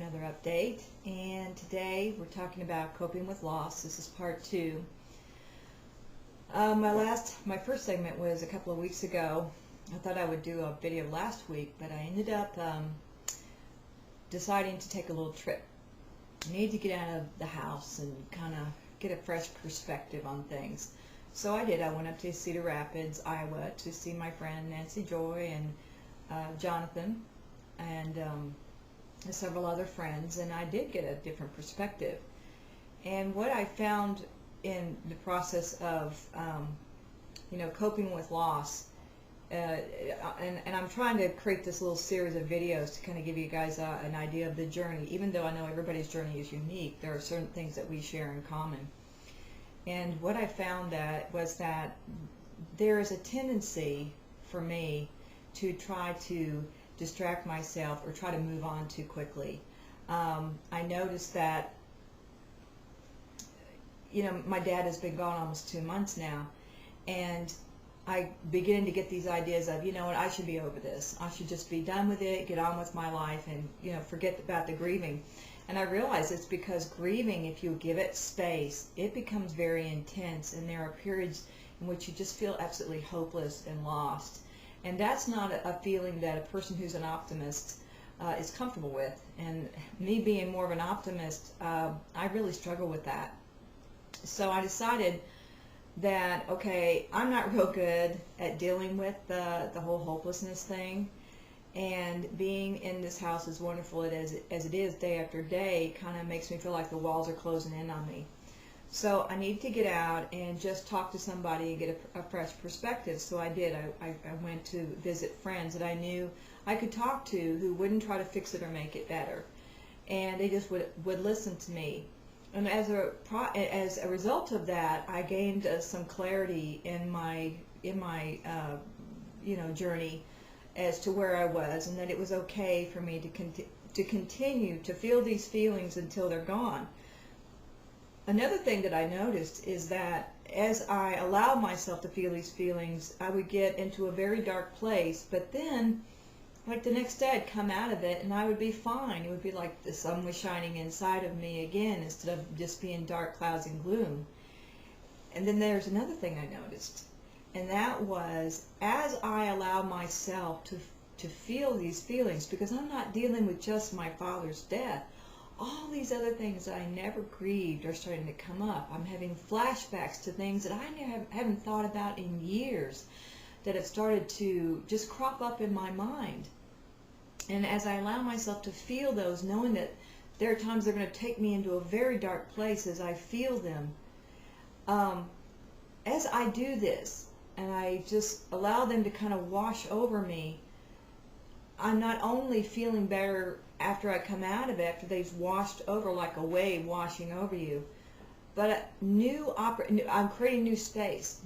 another update, and today we're talking about coping with loss. This is part 2. My first segment was a couple of weeks ago. I thought I would do a video last week, but I ended up deciding to take a little trip. I need to get out of the house and kind of get a fresh perspective on things. So I did. I went up to Cedar Rapids, Iowa to see my friend Nancy Joy and Jonathan and several other friends, and I did get a different perspective. And what I found in the process of coping with loss, and I'm trying to create this little series of videos to kind of give you guys an idea of the journey. Even though I know everybody's journey is unique, there are certain things that we share in common. And what I found was that there is a tendency for me to try to distract myself or try to move on too quickly. I noticed that, my dad has been gone almost 2 months now, and I begin to get these ideas of, what, I should be over this. I should just be done with it, get on with my life, and, forget about the grieving. And I realize it's because grieving, if you give it space, it becomes very intense, and there are periods in which you just feel absolutely hopeless and lost. And that's not a feeling that a person who's an optimist is comfortable with. And me being more of an optimist, I really struggle with that. So I decided that, okay, I'm not real good at dealing with the whole hopelessness thing. And being in this house, as wonderful as it is day after day, kind of makes me feel like the walls are closing in on me. So I need to get out and just talk to somebody and get a fresh perspective. So I did. I went to visit friends that I knew I could talk to who wouldn't try to fix it or make it better. And they just would listen to me. And as a result of that, I gained some clarity in my journey as to where I was, and that it was okay for me to continue to feel these feelings until they're gone. Another thing that I noticed is that as I allowed myself to feel these feelings, I would get into a very dark place, but then, like the next day, I'd come out of it and I would be fine. It would be like the sun was shining inside of me again instead of just being dark clouds and gloom. And then there's another thing I noticed, and that was as I allow myself to feel these feelings, because I'm not dealing with just my father's death. All these other things that I never grieved are starting to come up. I'm having flashbacks to things that I haven't thought about in years that have started to just crop up in my mind. And as I allow myself to feel those, knowing that there are times they're going to take me into a very dark place as I feel them, as I do this, and I just allow them to kind of wash over me, I'm not only feeling better after I come out of it, after they've washed over like a wave washing over you, but I'm creating new space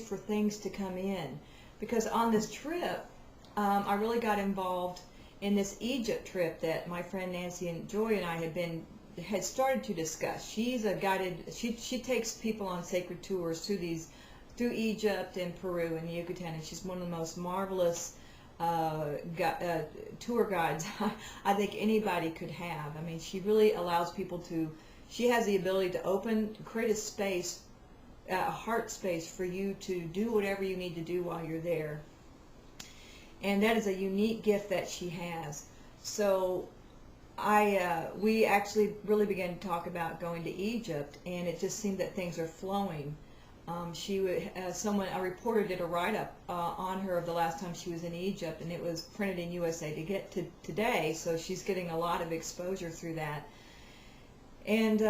for things to come in. Because on this trip, I really got involved in this Egypt trip that my friend Nancy and Joy and I had started to discuss. She's a guided, she takes people on sacred tours through Egypt and Peru and Yucatan, and she's one of the most marvelous tour guides I think anybody could have. I mean, she really allows people she has the ability to create a space, a heart space for you to do whatever you need to do while you're there. And that is a unique gift that she has. So we actually really began to talk about going to Egypt, and it just seemed that things are flowing. A reporter did a write-up on her of the last time she was in Egypt, and it was printed in USA to get to today, so she's getting a lot of exposure through that. And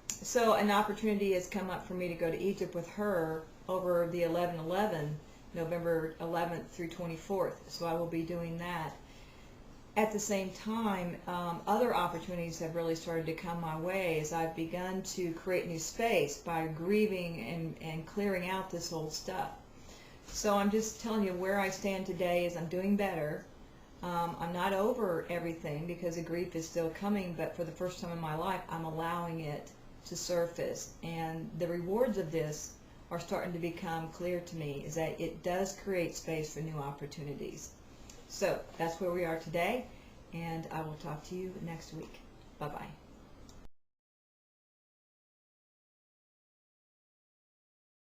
so an opportunity has come up for me to go to Egypt with her over the 11/11, November 11th through 24th, so I will be doing that. At the same time, other opportunities have really started to come my way as I've begun to create new space by grieving and clearing out this old stuff. So I'm just telling you where I stand today is I'm doing better. I'm not over everything because the grief is still coming, but for the first time in my life, I'm allowing it to surface. And the rewards of this are starting to become clear to me, is that it does create space for new opportunities. So that's where we are today. and I will talk to you next week. Bye-bye.